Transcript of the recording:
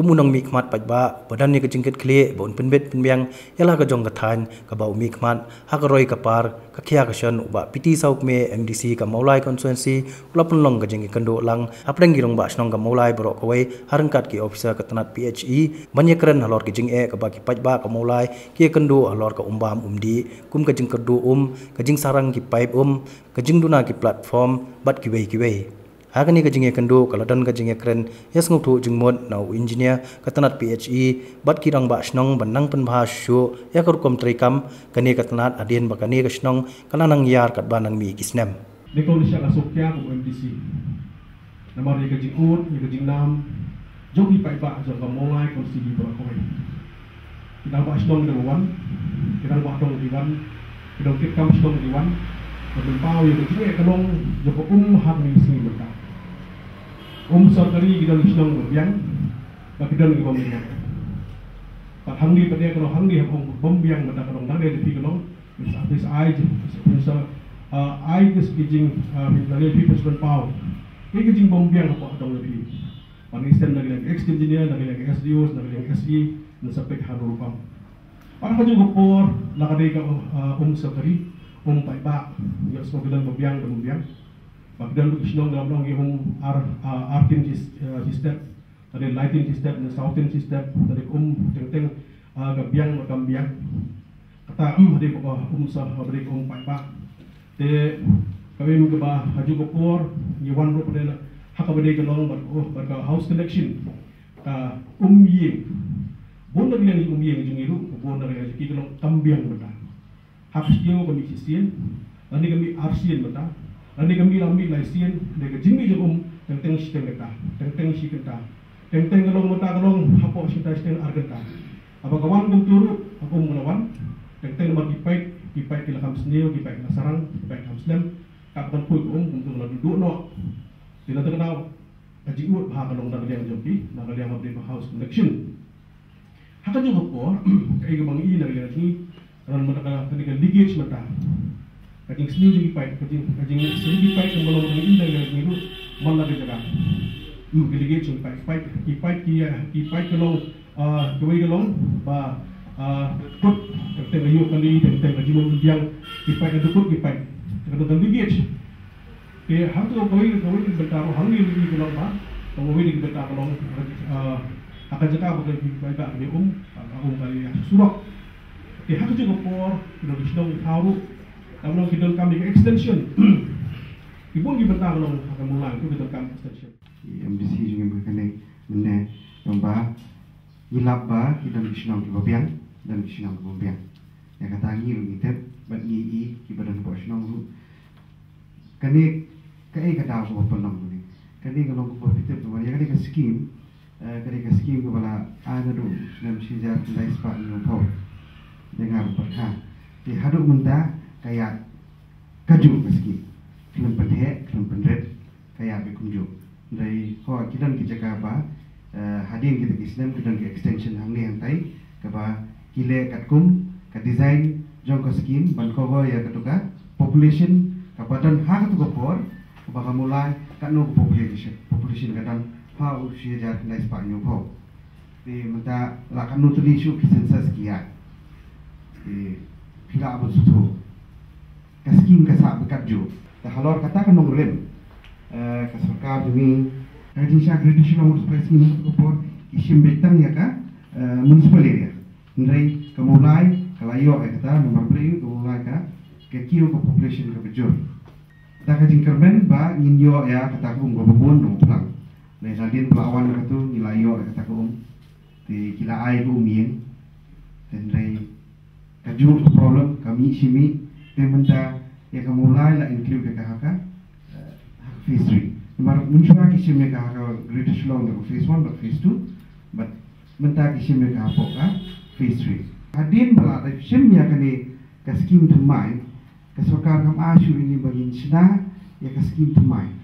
kumunong mi khmat pajba badan ni ka jingket khle bon penbet penbyang yala ka jong ka than ka bau mi khmat hakroi ka par ka khia ka shan uba piti sauk me MDC ka maulai constituency ulapun long ka jingi kando lang apreng girong ba snong ka maulai borok kawai harangkat ki officer ka tanat PHE banyakran halor ki jing e ka ba ki pajba ka maulai ki kando halor ka umbam umdi kum ka jing kadu ka jing sarang ki pipe ka jing duna ki platform bat ki wei Agani ka jinge kando kaladan ka jinge kren yes nguthu jingmod nau engineer katanat PHE bat kirang ba snong banang penbha shu ya kurkom trikam kani katanat adien bakani ka snong kalanang yar kat banang mi kisnem Nikol siya kasokya ko MDC namar ni ka jingkut ni ka jingnam jogi pai ba jo ka molai ko sigi bro ko kita ba snong de wan kita ba dong di wan kita kam snong di wan Pau yang kecil kalong joko hak ni sini berkah. Sarkari kita lisnong berbiang, bagi kita ni berbiang. Tak hanggi pada kalau hanggi hong berbiang pada kalong dah dia di kalong. This I is kijing dari people pau. Ini kijing berbiang apa dong lebih. Panistem dari yang ex engineer, dari yang SDOs, dari yang SE, dan sampai harupam. Para juga por, lakadai ka sarkari. Pai ba ya so bilang berbiang bagdan lu isnong dalam yung artin system dari lighting system dan sounding system dari teng gabiang makambiang kata hari sa habrik pai ba te kami ba haju ko por iwan ro pada hakabade kalong barka house connection ying bon lagi yang ying jungiru bon lagi ki kalong kambiang benda Habis dia kami Kristian, nanti kami Arsian betul, nanti kami Lambi Laisian, mereka jingmi je tentang si kita, tentang si kita, tentang kalong betul kalong hapok si kita tentang argenta. Apa kawan kum turu, aku melawan, tentang nomor kipai kila kam senil, kipai kila sarang, kipai kam slam, kapan pun kum turu lalu duduk no, tidak terkenal, kaji urut bahag kalong nak liang joki, nak liang abdi house connection. Haka juga ko, kaya kemang ini nak liang ni. Orang mereka ketika liggage mata, kajing sendiri juga pipe, kajing sendiri pipe yang belum indah yang itu malah berjaga. Liggage pipe kalau kawai kalau kut tentang ayuh kali tentang kajing yang pipe itu kut pipe, tentang liggage. Harus kawai bertaruh hangi lagi kalau kawai bertaruh akan jaga bagai pipe kali kali surat. Hak juga por, kita disdong tahu, kalau kita kami extension, ibu kita tahu akan mulai itu kita kami extension. MDC juga berkenaan mana lomba hilap ba kita disdong kebabian dan disdong kebabian. Yang kata angin kita bagi kita dan posnong tu, kani kata apa penong ni, kani kalau kita berbicara tentang yang kani skim kepada ada tu, nam sejarah tentang sepak nyumpau. Dengan berkah di haduk menta kayak kaju meski kelem pendek kelem pendret kayak bekunjuk dari kita apa hadir kita Islam kita ke extension hangni hantai kaba kile katkum ka design jong ka scheme ban cover ya katuka population kapadan hak tu kopor kaba mulai kanu population kadang how usia jar nai spanyo pho di menta lakanu tu isu census kiat tidak bersuatu, kaskim kasar berkaju. Dah halor katakan nongolem, kasorkar demi kajian syak tradisional municipal ini kopor isim betang ya ka municipal area. Nrai kemulai kalayo kata nomor beli kemulai ka kekiu ke population ke bejur. Kita kajian kerben ba nginyo ya kata kum gobon nong pulang. Nai sadin pelawan kata tu nilayo kata kum di kila ai ku mien dan nrai kaju problem kami simi tementa ya kamulai la include ke haka phase 3 mar munchwa ki simi ka haka greater long ke phase 1 but phase 2 but menta ki simi ka poka phase 3 adin bala da sim ya kani ka scheme to mine ka sokar kam asu ini bagin sina ya ka scheme to mine